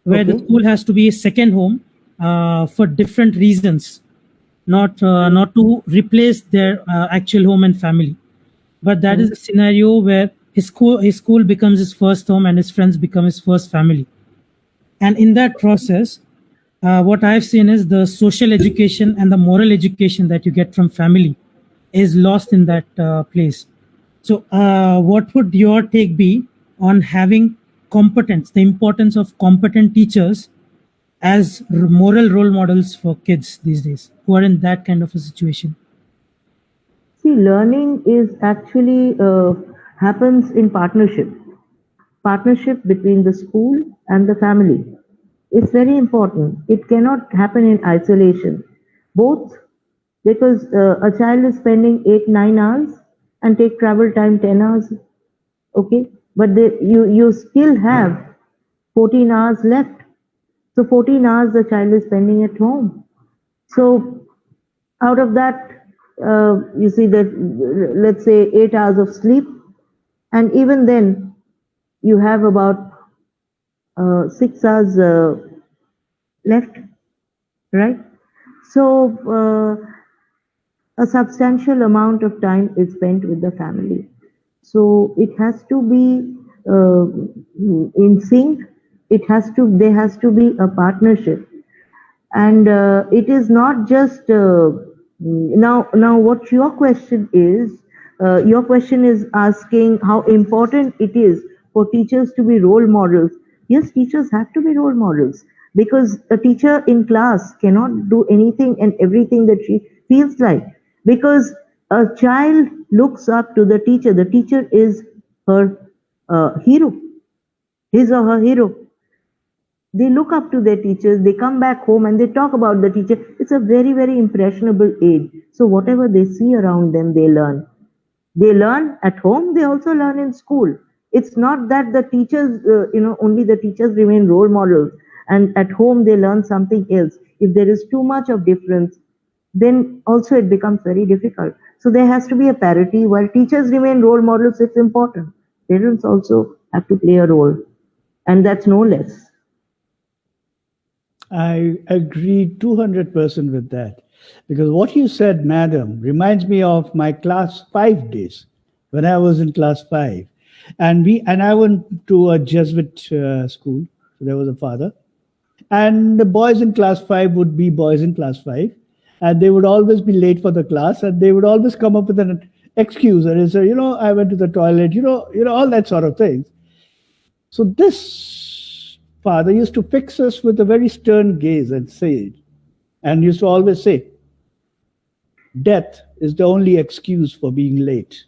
where the Okay. school has to be a second home for different reasons, not to replace their actual home and family, but that is a scenario where his school becomes his first home and his friends become his first family. And in that process, what I've seen is the social education and the moral education that you get from family is lost in that place. So, what would your take be on having competence, the importance of competent teachers as moral role models for kids these days who are in that kind of a situation? See, learning is actually happens in partnership between the school and the family. It's very important. It cannot happen in isolation. Both, because a child is spending 8 9 hours and take travel time 10 hours, okay, but you still have 14 hours left. So 14 hours the child is spending at home. So out of that, you see that, let's say 8 hours of sleep, and even then you have about 6 hours left, right? So a substantial amount of time is spent with the family. So it has to be in sync. There has to be a partnership, and it is not just now. What your question is? Your question is asking how important it is for teachers to be role models. Yes, teachers have to be role models, because a teacher in class cannot do anything and everything that she feels like, because a child looks up to the teacher. The teacher is her hero, his or her hero. They look up to their teachers, they come back home and they talk about the teacher. It's a very, very impressionable age. So whatever they see around them, they learn. They learn at home, they also learn in school. It's not that the teachers, only the teachers remain role models and at home they learn something else. If there is too much of difference, then also it becomes very difficult. So there has to be a parity. While teachers remain role models, it's important. Parents also have to play a role, and that's no less. I agree 200% with that. Because what you said, madam, reminds me of my class 5 days when I was in class 5. And I went to a Jesuit school. So there was a father. And the boys in class 5 would be boys in class 5. And they would always be late for the class. And they would always come up with an excuse. And they say, I went to the toilet, all that sort of things. So this father used to fix us with a very stern gaze and used to always say, death is the only excuse for being late.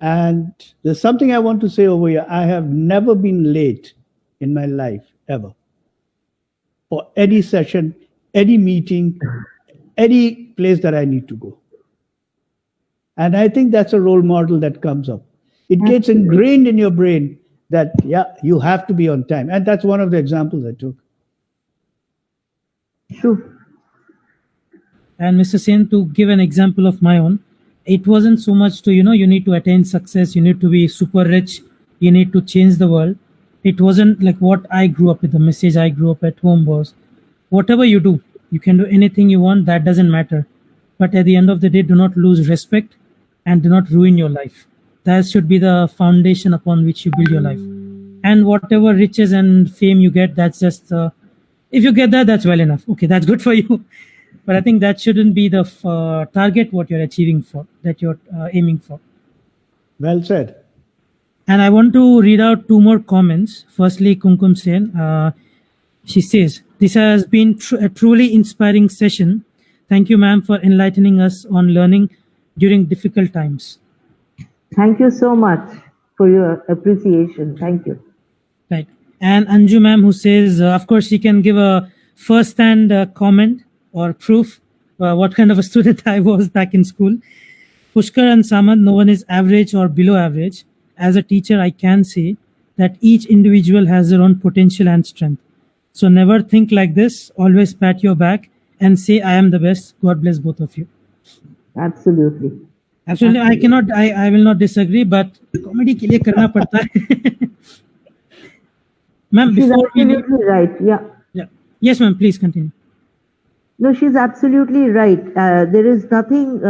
And there's something I want to say over here. I have never been late in my life, ever. For any session, any meeting, any place that I need to go. And I think that's a role model that comes up. It gets ingrained in your brain that, you have to be on time. And that's one of the examples I took. True. And Mr. Sen, to give an example of my own, it wasn't so much to, you need to attain success, you need to be super rich, you need to change the world. It wasn't like what I grew up with. The message I grew up at home was, whatever you do, you can do anything you want, that doesn't matter. But at the end of the day, do not lose respect and do not ruin your life. That should be the foundation upon which you build your life. And whatever riches and fame you get, that's just, if you get that, that's well enough. Okay, that's good for you. But I think that shouldn't be the target what you're achieving for, that you're aiming for. Well said. And I want to read out 2 more comments. Firstly, Kumkum Sen, she says, this has been a truly inspiring session. Thank you, ma'am, for enlightening us on learning during difficult times. Thank you so much for your appreciation. Thank you. Right. And Anju ma'am, who says, of course, she can give a first-hand comment or proof what kind of a student I was back in school. Pushkar and Samad, no one is average or below average. As a teacher, I can say that each individual has their own potential and strength. So never think like this. Always pat your back and say, I am the best. God bless both of you. Absolutely. Actually, I will not disagree, but comedy के लिए करना पड़ता है. Ma'am, She's before we absolutely right. Yeah. yes, ma'am, please continue. No, she's absolutely right. There is nothing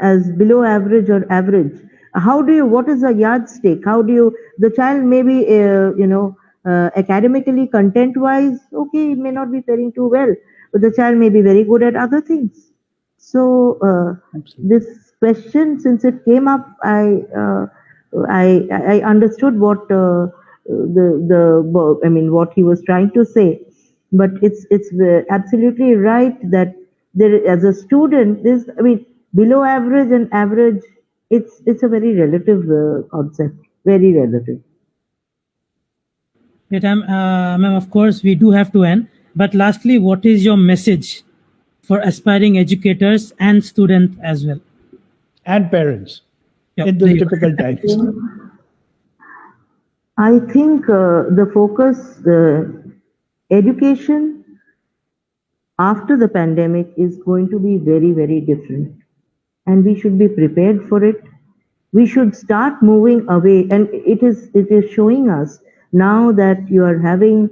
as below average or average. What is a yardstick? The child may be, academically, content wise, okay, it may not be faring too well, but the child may be very good at other things. So, this question, since it came up, I understood what what he was trying to say. But it's absolutely right that there, as a student, below average and average, it's a very relative concept, very relative. Wait, ma'am, of course, we do have to end. But lastly, what is your message for aspiring educators and students as well? And parents Yeah, in there those you go. difficult times. I think the focus, education after the pandemic is going to be very, very different. And we should be prepared for it. We should start moving away. And it is showing us now that you are having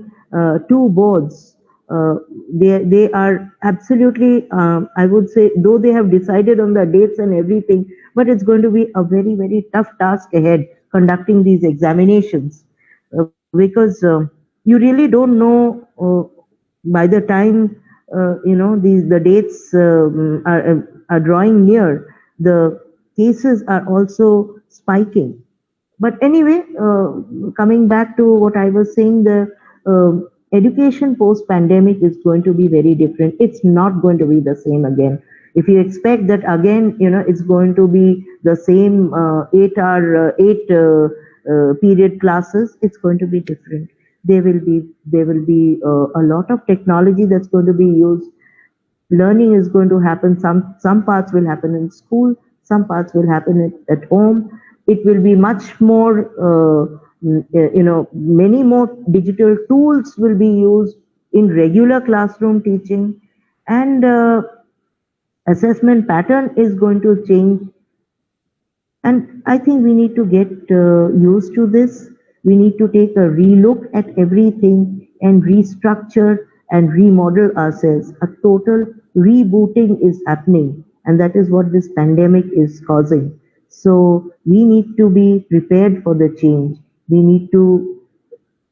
two boards. They are absolutely, I would say, though they have decided on the dates and everything, but it's going to be a very, very tough task ahead conducting these examinations. Because you really don't know by the time the dates are drawing near, the cases are also spiking. But anyway, coming back to what I was saying, the education post pandemic is going to be very different. It's not going to be the same again. If you expect that again, it's going to be the same 8 period classes, it's going to be different. There will be a lot of technology that's going to be used. Learning is going to happen. Some parts will happen in school, some parts will happen at home. It will be much more, many more digital tools will be used in regular classroom teaching, and assessment pattern is going to change. And I think we need to get used to this. We need to take a relook at everything and restructure and remodel ourselves. A total rebooting is happening, and that is what this pandemic is causing. So we need to be prepared for the change. We need to,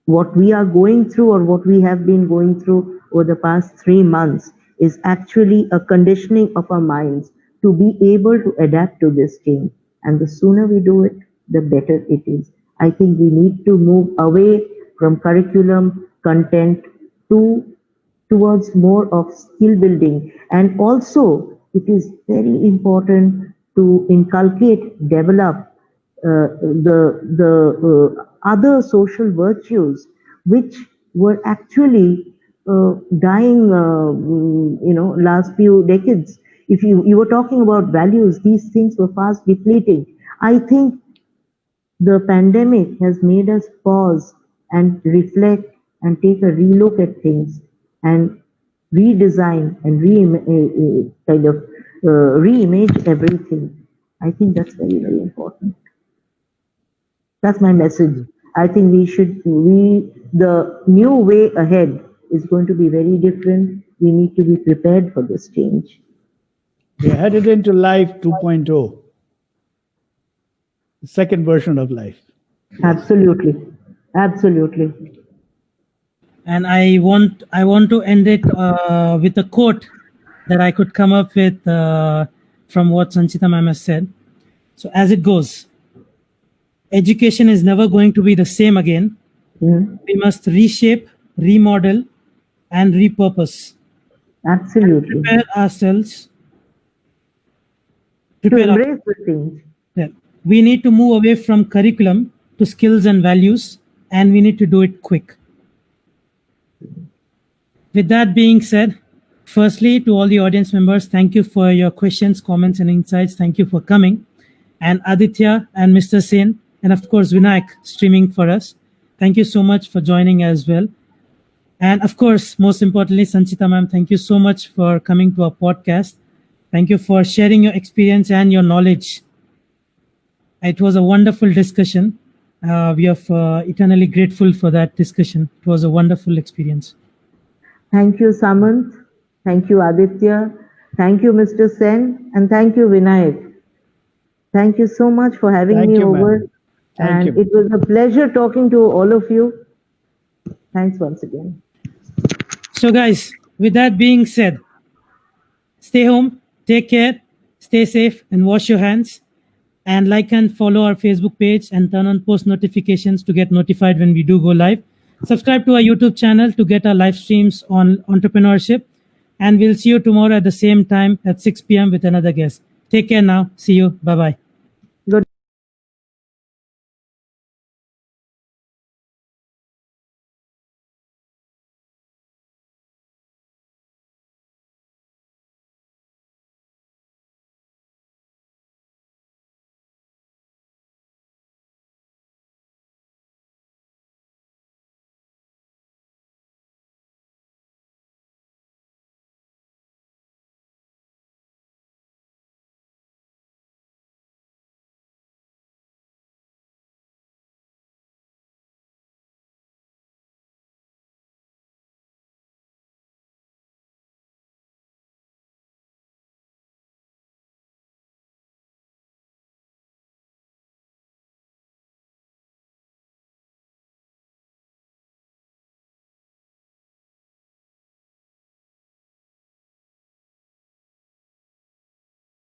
what we are going through or what we have been going through over the past 3 months is actually a conditioning of our minds to be able to adapt to this change. And the sooner we do it, the better it is. I think we need to move away from curriculum content towards more of skill building. And also, it is very important to inculcate, develop the other social virtues which were actually dying, last few decades. If you were talking about values, these things were fast depleting. I think the pandemic has made us pause and reflect and take a relook at things and redesign and reimage everything. I think that's very, very important. That's my message. I think the new way ahead is going to be very different. We need to be prepared for this change. We're headed into life 2.0, the second version of life. Absolutely. Absolutely. And I want to end it with a quote that I could come up with from what Sanchita ma'am has said. So as it goes, education is never going to be the same again. We must reshape, remodel, and repurpose. Absolutely. Prepare ourselves. To embrace the change. Yeah. We need to move away from curriculum to skills and values, and we need to do it quick. With that being said, firstly, to all the audience members, thank you for your questions, comments, and insights. Thank you for coming. And Aditya and Mr. Sen, and of course, Vinayak streaming for us. Thank you so much for joining as well. And of course, most importantly, Sanchita ma'am, thank you so much for coming to our podcast. Thank you for sharing your experience and your knowledge. It was a wonderful discussion. We are eternally grateful for that discussion. It was a wonderful experience. Thank you, Samant. Thank you, Aditya. Thank you, Mr. Sen. And thank you, Vinayak. Thank you so much for having Thank me you, ma'am. over. Thank And you. it was a pleasure talking to all of you. Thanks once again. So, guys, with that being said, stay home, take care, stay safe, and wash your hands. And like and follow our Facebook page and turn on post notifications to get notified when we do go live. Subscribe to our YouTube channel to get our live streams on entrepreneurship. And we'll see you tomorrow at the same time at 6 p.m. with another guest. Take care now. See you. Bye bye.